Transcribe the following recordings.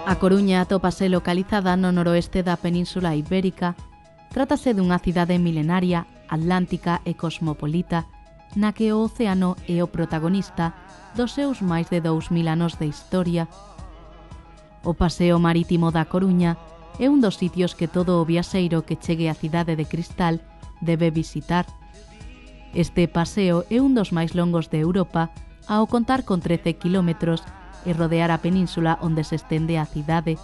A Coruña atópase localizada no noroeste da Península Ibérica. Trátase dunha cidade milenaria, atlántica e cosmopolita, na que o océano é o protagonista dos seus máis de 2000 anos de historia. O Paseo Marítimo da Coruña é un dos sitios que todo o viaxeiro que chegue á cidade de Cristal debe visitar. Este paseo é un dos máis longos de Europa, ao contar con 13 kilómetros e rodear a península onde se estende a cidade.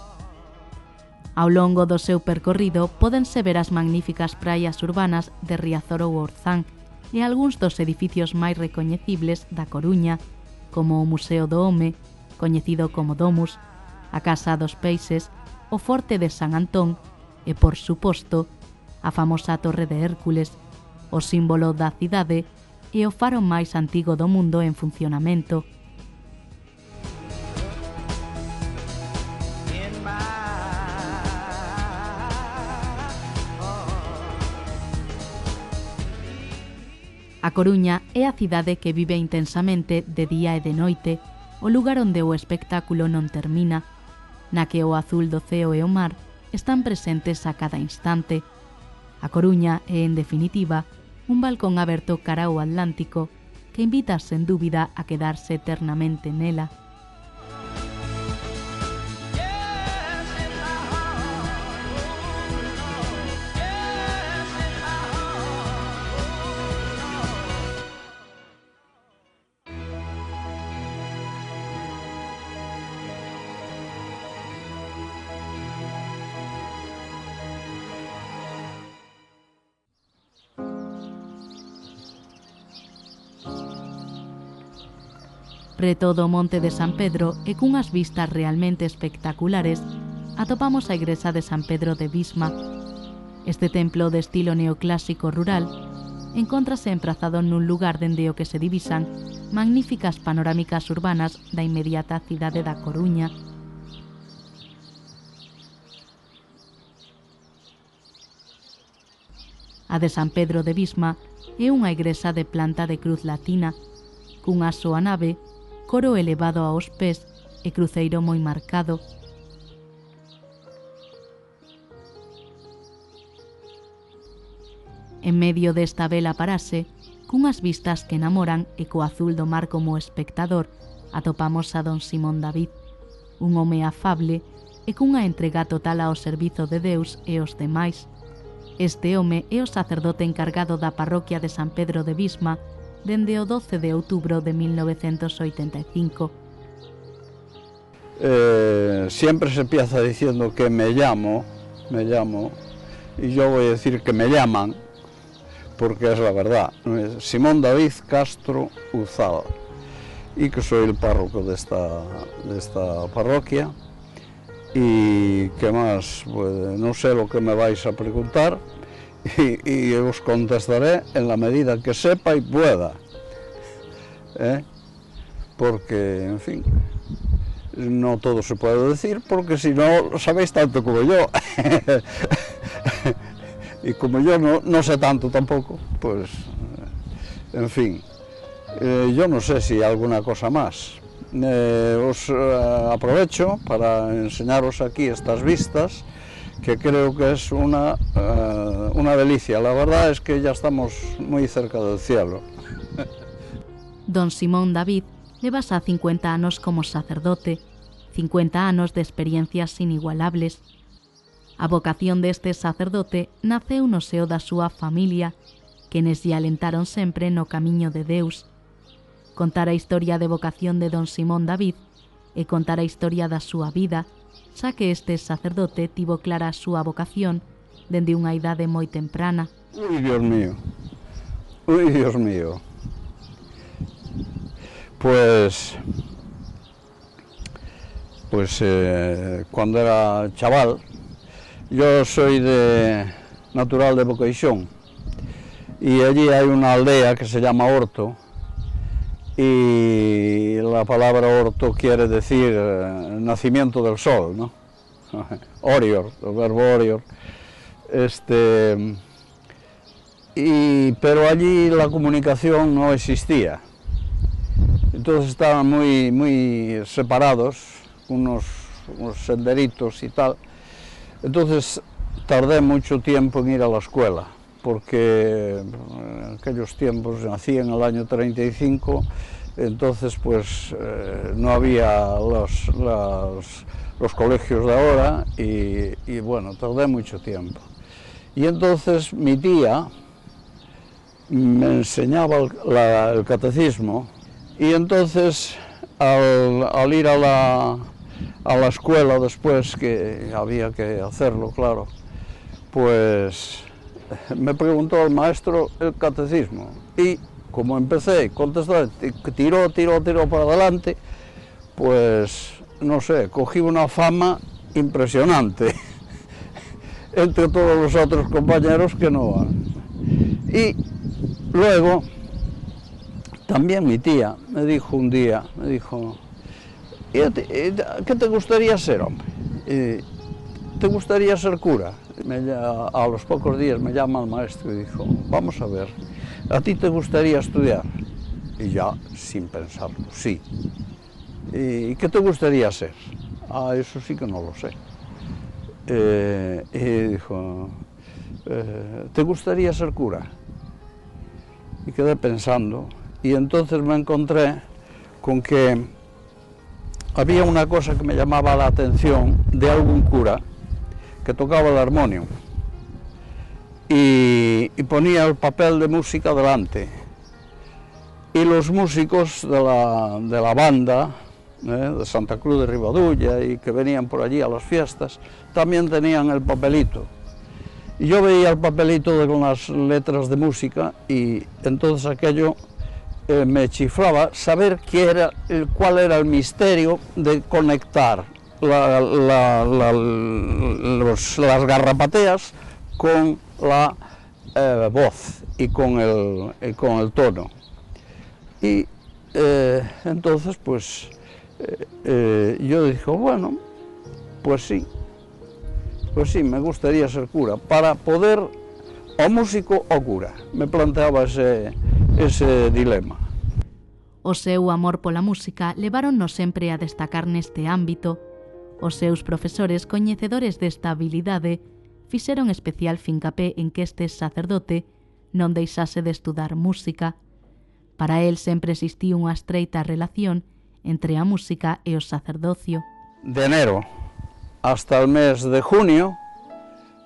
Ao longo do seu percorrido pódense ver as magníficas praias urbanas de Riazor ou Orzán e algúns dos edificios máis recoñecibles da Coruña, como o Museo do Home, coñecido como Domus, a Casa dos Peixes, o Forte de San Antón e, por suposto, a famosa Torre de Hércules, o símbolo da cidade e o faro máis antigo do mundo en funcionamento. A Coruña é a cidade que vive intensamente de día e de noite, o lugar onde o espectáculo non termina, na que o azul do ceo e o mar están presentes a cada instante. A Coruña é, en definitiva, un balcón aberto cara ao Atlántico que invita sen dúbida a quedarse eternamente nela. Preto do Monte de San Pedro e cunhas vistas realmente espectaculares, atopamos a igrexa de San Pedro de Visma. Este templo de estilo neoclásico rural encóntrase emprazado nun lugar dende o que se divisan magníficas panorámicas urbanas da inmediata cidade da Coruña. A de San Pedro de Visma é unha igrexa de planta de cruz latina, cunha soa nave, coro elevado aos pés e cruceiro moi marcado. En medio desta bela parase, cunhas vistas que enamoran e co azul do mar como espectador, atopamos a don Simón David, un home afable e cunha entrega total ao servizo de Deus e os demais. Este home é o sacerdote encargado da parroquia de San Pedro de Visma dende o 12 de outubro de 1985. Siempre se empieza diciendo que me llamo, y yo voy a decir que me llaman, porque es la verdad. Simón David Castro Uzal, y que soy el párroco de esta parroquia. Y qué más, pues, no sé lo que me vais a preguntar, y os contestaré en la medida que sepa y pueda, porque, en fin, no todo se puede decir, porque si no lo sabéis tanto como yo, y como yo no sé tanto tampoco, pues, en fin, yo no sé si hay alguna cosa más. Os aprovecho para enseñaros aquí estas vistas, que creo que es una delicia. La verdad es que ya estamos muy cerca del cielo. Don Simón David leva xa 50 anos como sacerdote, 50 anos de experiencias inigualables. A vocación deste sacerdote naceu no seo da súa familia, quenes lle alentaron sempre no camiño de Deus. Contar a historia de vocación de don Simón David e contar a historia da súa vida, xa que este sacerdote tivo clara a súa vocación dende unha idade moi temprana. Uy, Dios mío. Pues cuando era chaval, yo soy natural de Boqueixón, y allí hay una aldea que se llama Horto, y la palabra Horto quiere decir nacimiento del sol, ¿no? Orior, el verbo Orior. Pero allí la comunicación no existía. Entonces estaban muy separados, unos unos senderitos y tal. Entonces tardé mucho tiempo en ir a la escuela, porque en aquellos tiempos nací en el año 35, entonces pues no había los colegios de ahora y bueno, tardé mucho tiempo. Y entonces mi tía me enseñaba el catecismo y entonces al ir a la escuela después, que había que hacerlo, claro, pues me preguntó el maestro el catecismo y como empecé a contestar, tiró para adelante, pues no sé, cogí una fama impresionante entre todos los otros compañeros que no. Y luego también mi tía me dijo un día, ¿qué te gustaría ser, hombre? ¿Te gustaría ser cura? A los pocos días me llama el maestro y dijo, vamos a ver, ¿a ti te gustaría estudiar? Y ya, sin pensarlo, sí. ¿Y qué te gustaría ser? Ah, eso sí que no lo sé. Y dijo, ¿te gustaría ser cura? Y quedé pensando, y entonces me encontré con que había una cosa que me llamaba la atención de algún cura que tocaba el armonio y ponía el papel de música delante. Y los músicos de la banda, de Santa Cruz de Ribadulla y que venían por allí a las fiestas, también tenían el papelito. Y yo veía el papelito con las letras de música y entonces aquello me chiflaba saber cuál era el misterio de conectar las garrapateas con la voz y con el tono. Y entonces pues yo dije, bueno, pues sí, me gustaría ser cura, para poder, o músico o cura, me planteaba ese dilema. O seu amor pola música leváronnos sempre a destacar neste ámbito. Os seus profesores coñecedores desta habilidade fixeron especial fincapé en que este sacerdote non deixase de estudar música. Para él sempre existía unha estreita relación entre a música e o sacerdocio. De enero hasta el mes de junio,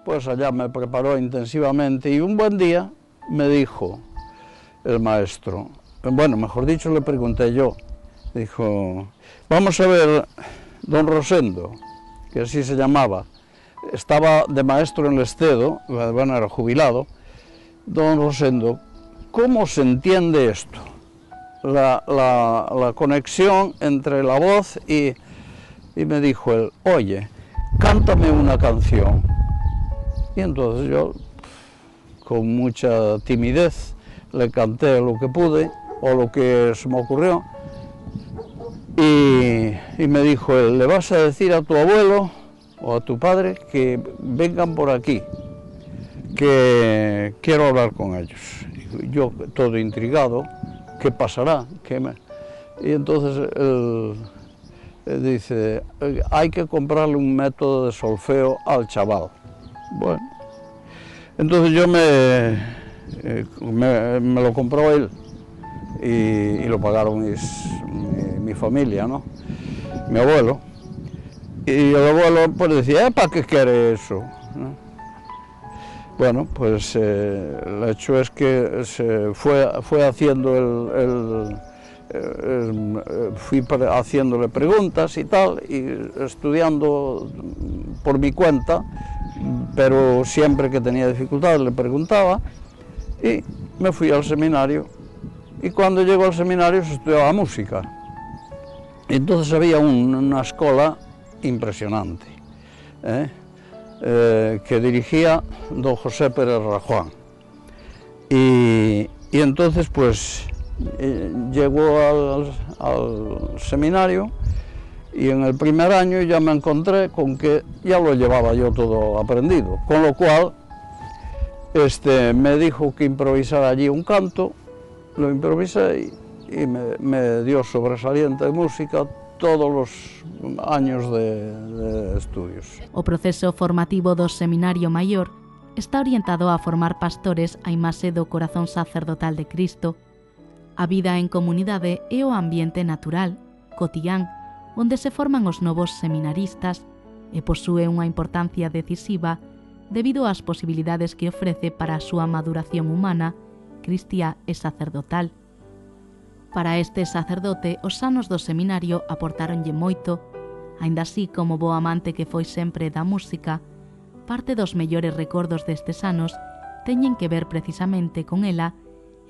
pues allá me preparó intensivamente y un buen día me dijo el maestro, bueno, mejor dicho le pregunté yo, dijo, vamos a ver, don Rosendo, que así se llamaba, estaba de maestro en Lestedo, bueno, era jubilado, don Rosendo, ¿cómo se entiende esto? La conexión entre la voz y me dijo él, oye, cántame una canción. Y entonces yo, con mucha timidez, le canté lo que pude o lo que se me ocurrió. Y me dijo él, le vas a decir a tu abuelo o a tu padre que vengan por aquí, que quiero hablar con ellos. Y yo, todo intrigado, ¿qué pasará? Y entonces él dice, hay que comprarle un método de solfeo al chaval. Bueno, entonces yo me lo compró él y lo pagaron mi familia, ¿no? Mi abuelo. Y el abuelo pues decía, ¿para qué quiere eso? ¿No? Bueno, pues el hecho es que se fue haciendo fui haciéndole preguntas y tal, y estudiando por mi cuenta, pero siempre que tenía dificultades le preguntaba, y me fui al seminario, y cuando llego al seminario se estudiaba música. Entonces había una escuela impresionante, que dirigía don José Pérez Rajuán, y entonces pues llegó al seminario y en el primer año ya me encontré con que ya lo llevaba yo todo aprendido, con lo cual me dijo que improvisara allí un canto, lo improvisé y me dio sobresaliente de música, todos os años de estudios. O proceso formativo do Seminario Maior está orientado a formar pastores á imaxe do corazón sacerdotal de Cristo. A vida en comunidade é o ambiente natural, cotián, onde se forman os novos seminaristas e posúe unha importancia decisiva debido ás posibilidades que ofrece para a súa maduración humana, cristiá e sacerdotal. Para este sacerdote, os anos do seminario aportáronlle moito, aínda así como bo amante que foi sempre da música, parte dos mellores recordos destes anos teñen que ver precisamente con ela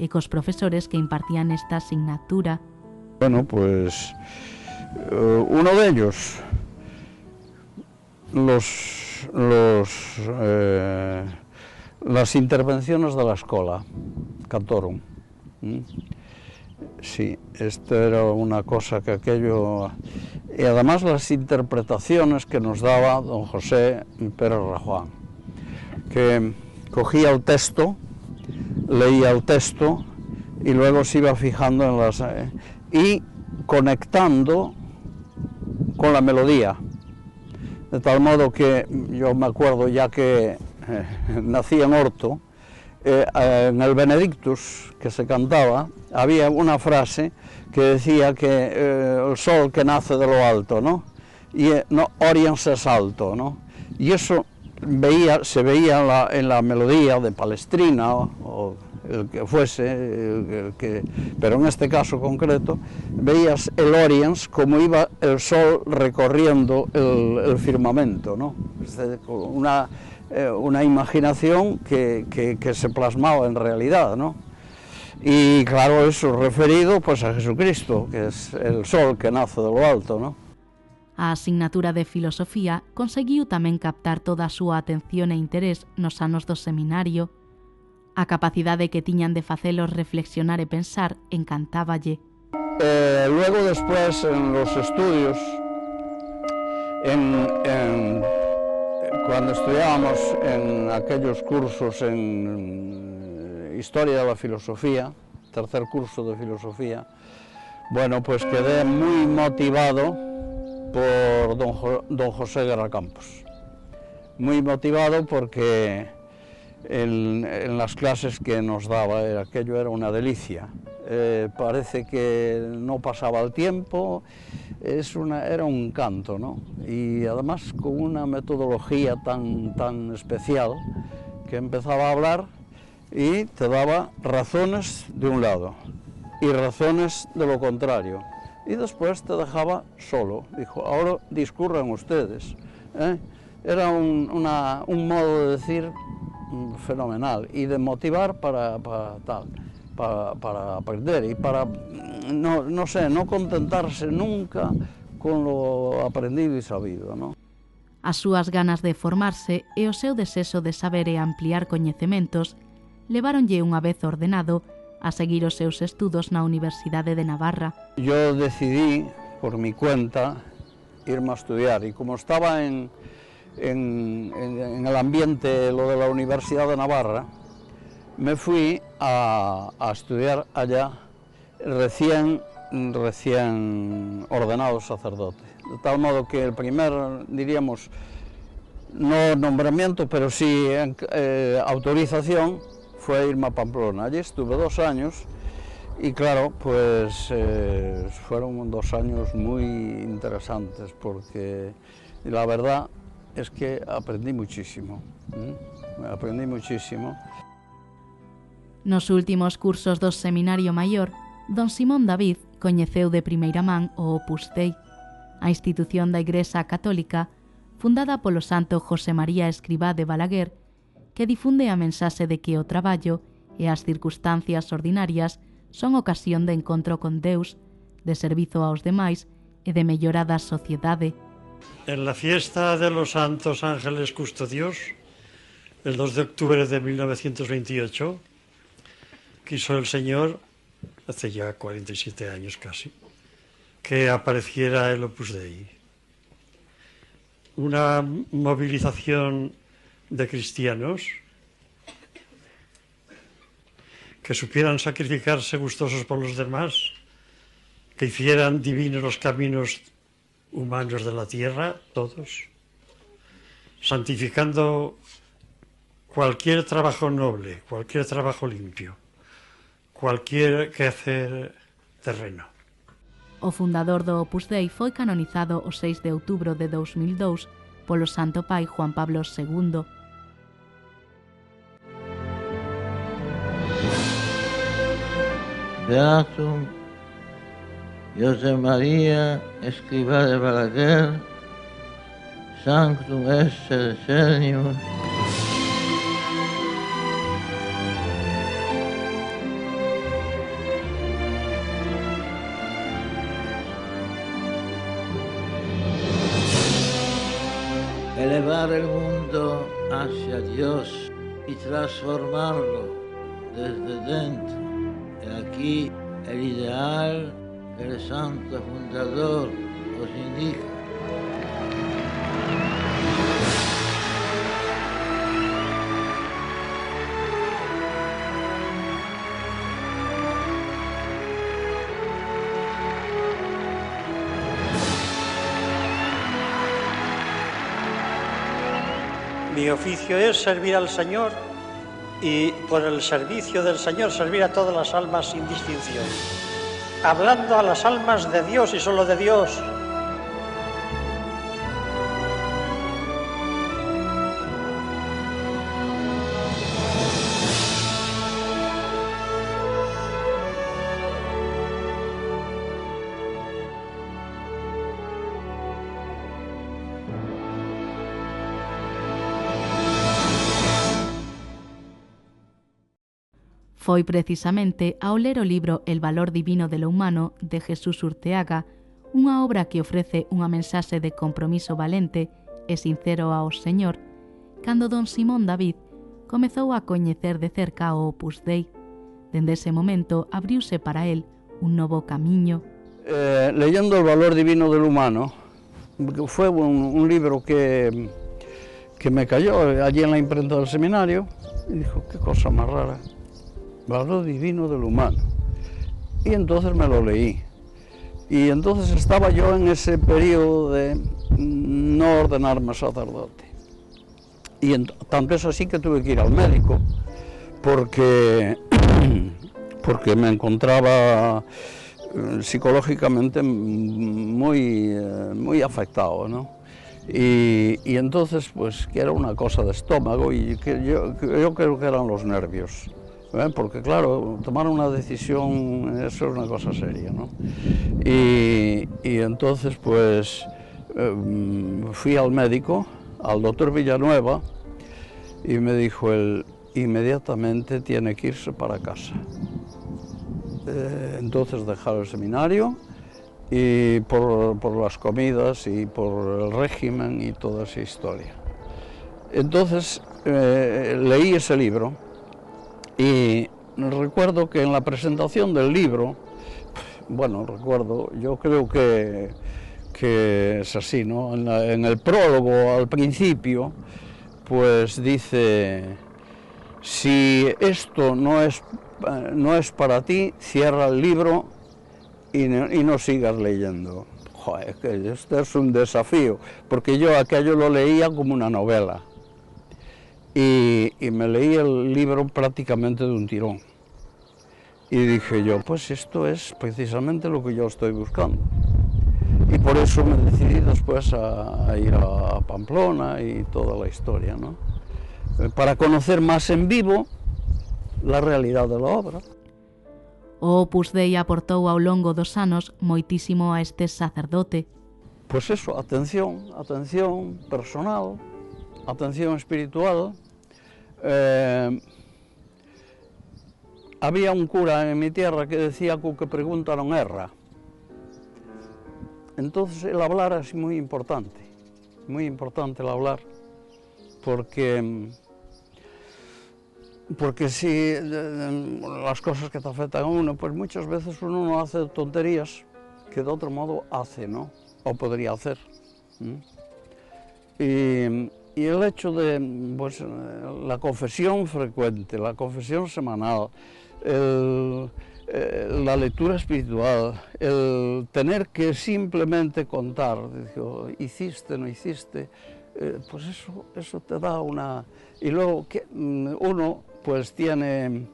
e cos profesores que impartían esta asignatura. Bueno, pues uno de ellos, las intervenciones de la escuela, cantaron. Sí, esto era una cosa que aquello... Y además las interpretaciones que nos daba don José Pérez Rajuán, que cogía el texto, leía el texto y luego se iba fijando en las... y conectando con la melodía. De tal modo que yo me acuerdo, ya que nací en Horto, en el Benedictus que se cantaba, había una frase que decía que el sol que nace de lo alto, ¿no? Y no, Oriens es alto, ¿no? Y eso se veía en la melodía de Palestrina o el que fuese, pero en este caso concreto, veías el Oriens como iba el sol recorriendo el firmamento, ¿no? Una imaginación que se plasmaba en realidad, ¿no? Y claro, eso referido pues a Jesucristo, que es el sol que nace de lo alto, ¿no? A asignatura de filosofía conseguiu tamén captar toda a súa atención e interés nos anos do seminario. A capacidade que tiñan de facelos reflexionar e pensar encantáballe. Luego después en los estudios, cuando estudiábamos en aquellos cursos en Historia de la Filosofía, tercer curso de Filosofía, bueno, pues quedé muy motivado por don José Guerra Campos. Muy motivado porque en las clases que nos daba aquello era una delicia. Parece que no pasaba el tiempo, era un canto, ¿no? Y además con una metodología tan especial que empezaba a hablar y te daba razones de un lado y razones de lo contrario. Y después te dejaba solo. Dijo, ahora discurran ustedes. Era un modo de decir fenomenal y de motivar para aprender y para, no sé, no contentarse nunca con lo aprendido y sabido, ¿no? As súas ganas de formarse e o seu desexo de saber e ampliar coñecementos leváronlle unha vez ordenado a seguir os seus estudos na Universidade de Navarra. Yo decidí, por mi cuenta, irme a estudiar y como estaba en el ambiente lo de la Universidad de Navarra, me fui a estudiar allá recién ordenado sacerdote. De tal modo que el primer, diríamos, no nombramiento, pero sí autorización, fue irme a Pamplona. Allí estuve 2 años y claro, pues fueron 2 años muy interesantes porque la verdad es que aprendí muchísimo. Aprendí muchísimo. Nos últimos cursos do Seminario Maior, don Simón David coñeceu de primeira man o Opus Dei, a institución da Igrexa Católica fundada polo santo José María Escrivá de Balaguer, que difunde a mensaxe de que o traballo e as circunstancias ordinarias son ocasión de encontro con Deus, de servizo aos demais e de mellora da sociedade. En la fiesta de los Santos Ángeles Custodios, el 2 de octubre de 1928, quiso el Señor, hace ya 47 años casi, que apareciera el Opus Dei. Una movilización de cristianos que supieran sacrificarse gustosos por los demás, que hicieran divinos los caminos humanos de la tierra, todos, santificando cualquier trabajo noble, cualquier trabajo limpio, cualquier quehacer terreno. O fundador do Opus Dei foi canonizado o 6 de outubro de 2002 polo Santo Pai Juan Pablo II. Beatum José María Escrivá de Balaguer, Sanctum esse Decenius, elevar el mundo hacia Dios y transformarlo desde dentro. Y aquí el ideal que el santo fundador nos indica. Mi oficio es servir al Señor y por el servicio del Señor servir a todas las almas sin distinción, hablando a las almas de Dios y solo de Dios. Foi precisamente ao ler o libro El valor divino de lo humano de Jesús Urteaga, unha obra que ofrece unha mensaxe de compromiso valente e sincero ao Señor, cando don Simón David comezou a coñecer de cerca o Opus Dei. Dende ese momento abriuse para él un novo camiño. Leyendo El valor divino del humano, fue un libro que me cayó allí en la imprenta del seminario y dijo, qué cosa más rara. Valor divino del humano. Y entonces me lo leí. Y entonces estaba yo en ese periodo de no ordenarme sacerdote. Y tanto es así que tuve que ir al médico, porque me encontraba psicológicamente muy afectado, ¿no? Y entonces, pues, que era una cosa de estómago y que yo creo que eran los nervios. Porque claro, tomar una decisión, eso es una cosa seria, ¿no? Y entonces pues fui al médico, al doctor Villanueva, y me dijo él, inmediatamente tiene que irse para casa. Entonces dejar el seminario y por las comidas y por el régimen y toda esa historia. Entonces leí ese libro. Y recuerdo que en la presentación del libro, bueno, yo creo que es así, ¿no? En el prólogo, al principio, pues dice, si esto no es para ti, cierra el libro y no sigas leyendo. Joder, que este es un desafío, porque yo aquello lo leía como una novela. Y me leí el libro prácticamente de un tirón. Y dije yo, pues esto es precisamente lo que yo estoy buscando. Y por eso me decidí después a ir a Pamplona y toda la historia, ¿no? Para conocer más en vivo la realidad de la obra. O Opus Dei aportou ao longo dos anos moitísimo a este sacerdote. Pues eso, atención personal, atención espiritual. Había un cura en mi tierra que decía que o que pregunta non erra. Entonces el hablar es muy importante el hablar, porque si las cosas que te afectan a uno, pues muchas veces uno no hace tonterías que de otro modo hace, ¿no? O podría hacer. Y el hecho de pues, la confesión frecuente, la confesión semanal, el la lectura espiritual, el tener que simplemente contar, digo, hiciste, no hiciste, pues eso te da una... Y luego uno pues tiene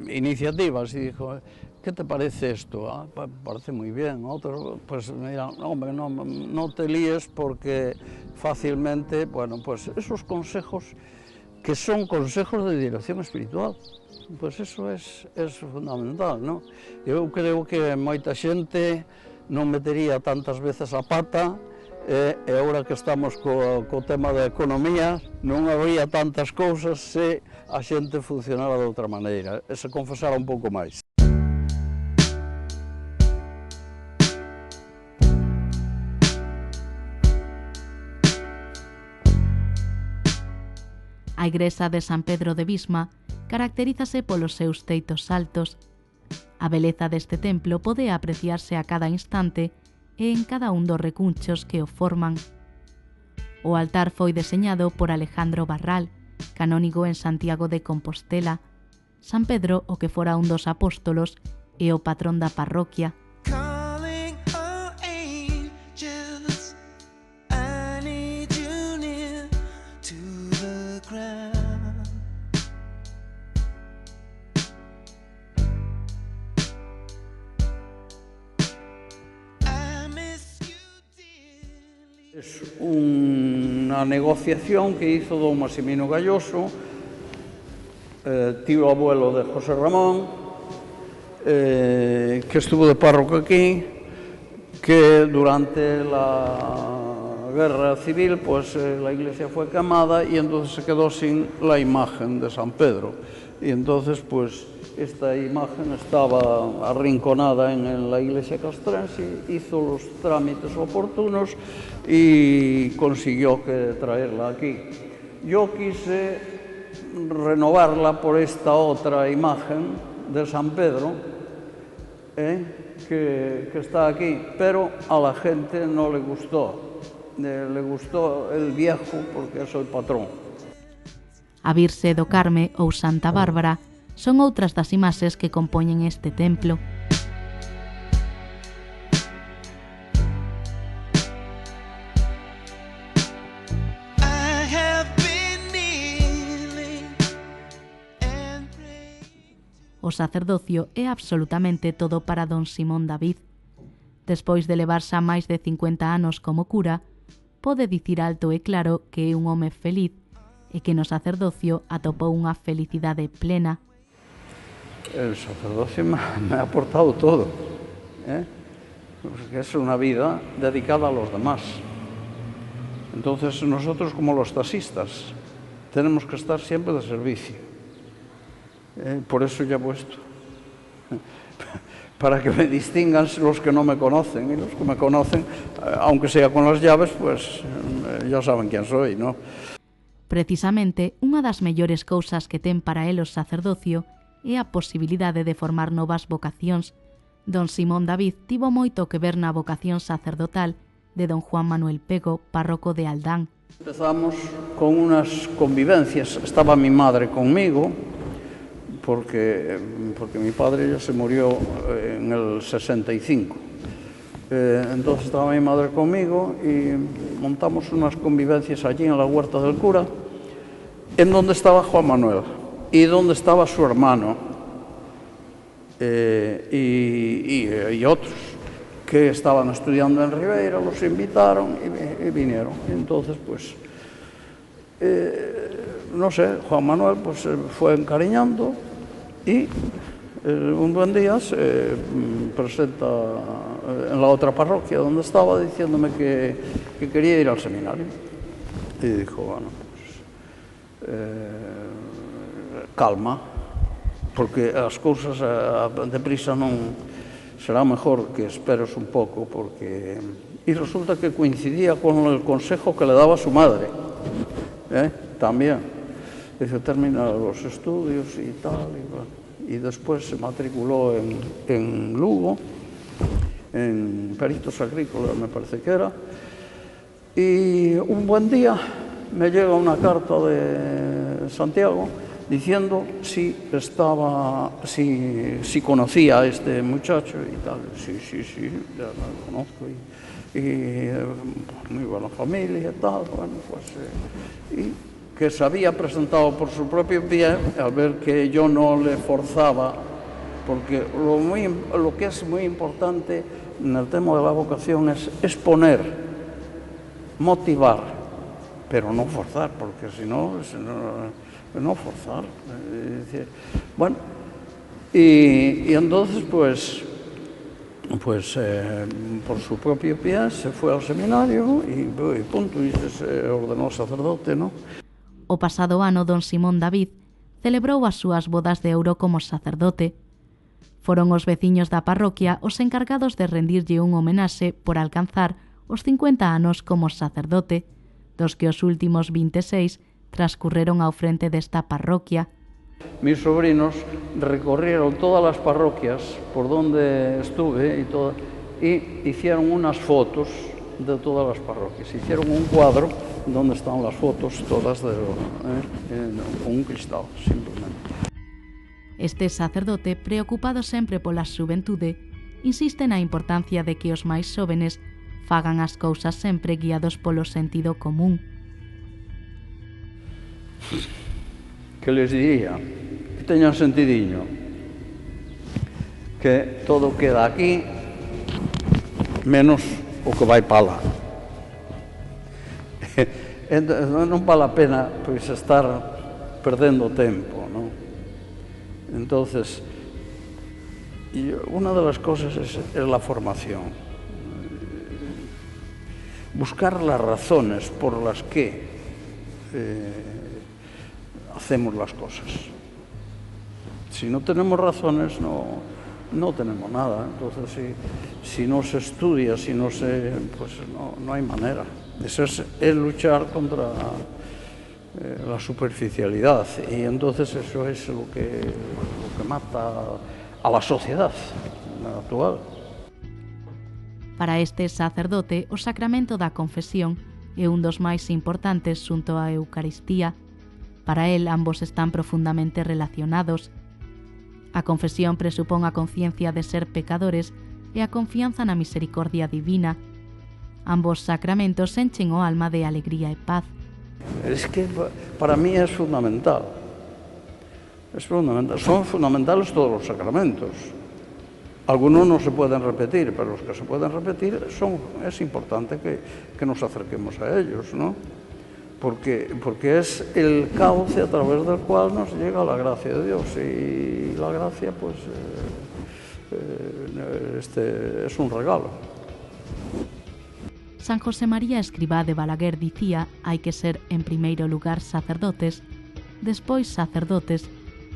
iniciativas y dijo, ¿qué te parece esto? Ah, parece muy bien. Otros, pues mira, hombre, no te líes porque fácilmente, bueno, pues esos consejos que son consejos de dirección espiritual, pues eso es fundamental, ¿no? Eu creo que moita xente non metería tantas veces a pata, e agora que estamos co tema da economía, non habría tantas cousas se a xente funcionara de outra maneira, e se confesara un pouco máis. A igrexa de San Pedro de Visma caracterízase polos seus teitos altos. A beleza deste templo pode apreciarse a cada instante e en cada un dos recunchos que o forman. O altar foi deseñado por Alejandro Barral, canónigo en Santiago de Compostela. San Pedro, o que fora un dos apóstolos, é o patrón da parroquia. Es una negociación que hizo don Maximino Galloso, tío abuelo de José Ramón, que estuvo de párroco aquí, que durante la guerra civil pues la iglesia fue quemada y entonces se quedó sin la imagen de San Pedro. Y entonces pues esta imagen estaba arrinconada en la iglesia castrense, hizo los trámites oportunos y consiguió traerla aquí. Yo quise renovarla por esta otra imagen de San Pedro, que está aquí, pero a la gente no le gustó. Le gustó el viejo porque es el patrón. A Virxe do Carme ou Santa Bárbara son outras das imaxes que compoñen este templo. O sacerdocio é absolutamente todo para don Simón David. Despois de levar xa máis de 50 anos como cura, pode dicir alto e claro que é un home feliz e que no sacerdocio atopou unha felicidade plena. El sacerdocio me ha aportado todo, porque es una vida dedicada a los demás. Entonces nosotros, como los taxistas, tenemos que estar siempre de servicio. Por eso llevo esto, para que me distingan los que no me conocen, y los que me conocen, aunque sea con las llaves, pues ya saben quién soy, ¿no? Precisamente, unha das mellores cousas que ten para el o sacerdocio é a posibilidade de formar novas vocacións. Don Simón David tivo moito que ver na vocación sacerdotal de don Juan Manuel Pego, párroco de Aldán. Empezamos con unas convivencias. Estaba mi madre conmigo, porque mi padre ya se murió en el 65. Entonces estaba mi madre conmigo y montamos unas convivencias allí en la huerta del cura, en donde estaba Juan Manuel y donde estaba su hermano y otros que estaban estudiando en Ribeira, los invitaron y vinieron. Entonces, pues, no sé, Juan Manuel pues fue encariñando y un buen día se presenta en la otra parroquia donde estaba diciéndome que quería ir al seminario. Y dijo, bueno, pues, calma, porque as cousas deprisa non será mejor que esperes un pouco, porque... Y resulta que coincidía con el consejo que le daba su madre, también. Dice, termina los estudios y tal, y bueno. Y después se matriculó en Lugo, en peritos agrícolas me parece que era, y un buen día me llega una carta de Santiago diciendo si conocía a este muchacho y tal. Sí, ya lo conozco y muy buena familia y tal, bueno, pues, y que se había presentado por su propio pie al ver que yo no le forzaba, porque lo que es muy importante en el tema de la vocación es exponer, motivar, pero no forzar, porque si no forzar. Bueno, y entonces pues por su propio pie se fue al seminario y punto, y se ordenó sacerdote, ¿no? O pasado ano, don Simón David celebrou as súas bodas de ouro como sacerdote. Foron os veciños da parroquia os encargados de rendirlle un homenaxe por alcanzar os 50 anos como sacerdote, dos que os últimos 26 transcurreron ao frente desta parroquia. Mis sobrinos recorrieron todas las parroquias por donde estuve y hicieron unas fotos de todas las parroquias. Hicieron un cuadro donde están las fotos todas con un cristal, simplemente. Este sacerdote, preocupado sempre pola xuventude, insiste na importancia de que os máis xóvenes fagan as cousas sempre guiados polo sentido común. Que les diría? Que teñan sentidiño, que todo queda aquí menos o que vai para lá. Non vale a pena pois estar perdendo tempo, non? Entonces, una de las cosas es la formación. Buscar las razones por las que hacemos las cosas. Si no tenemos razones, no tenemos nada. Entonces, si no se estudia, pues no hay manera. Eso es luchar contra la superficialidad, y entonces eso es lo que mata a la sociedad actual. Para este sacerdote, o sacramento da confesión é un dos máis importantes xunto á Eucaristía. Para él, ambos están profundamente relacionados. A confesión presupón a conciencia de ser pecadores e a confianza na misericordia divina. Ambos sacramentos enchen o alma de alegría e paz. Es que para mí es fundamental. Es fundamental. Son fundamentales todos los sacramentos. Algunos no se pueden repetir, pero los que se pueden repetir es importante que nos acerquemos a ellos, ¿no? Porque es el cauce a través del cual nos llega la gracia de Dios, y la gracia pues es un regalo. San José María Escribá de Balaguer dicía: hai que ser en primeiro lugar sacerdotes, despois sacerdotes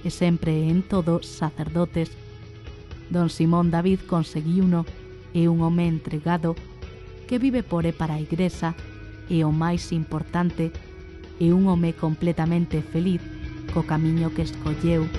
e sempre e en todo sacerdotes. Don Simón David conseguiuno, é un home entregado que vive por e para a Igrexa, e o máis importante, é un home completamente feliz co camiño que escolleu.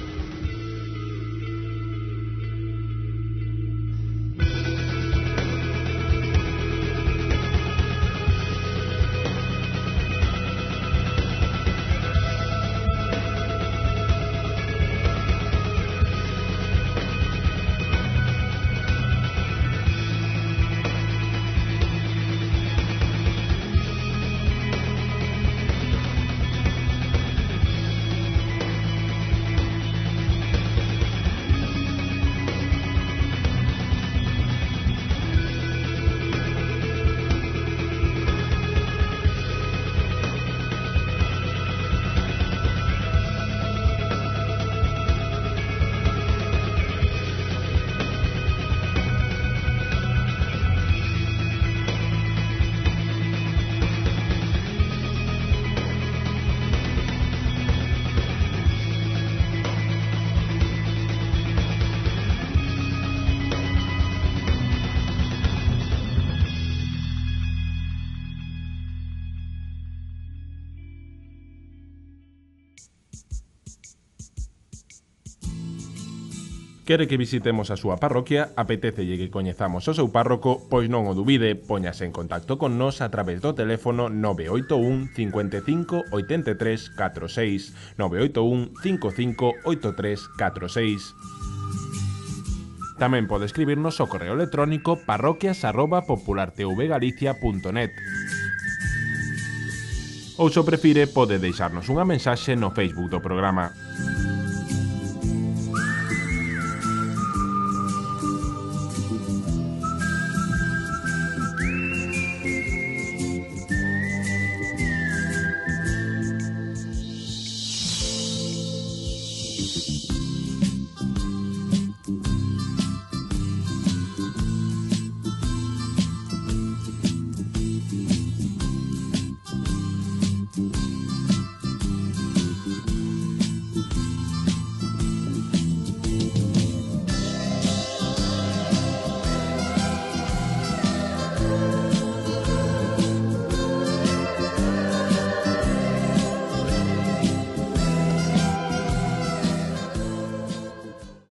Quere que visitemos a súa parroquia, apetécelle que coñezamos o seu párroco, pois non o dubide, póñase en contacto con nós a través do teléfono 981 55 83 46, 981 55 83 46. Tamén pode escribirnos ao correo electrónico parroquias@populartvgalicia.net. Ou se o prefire, pode deixarnos unha mensaxe no Facebook do programa.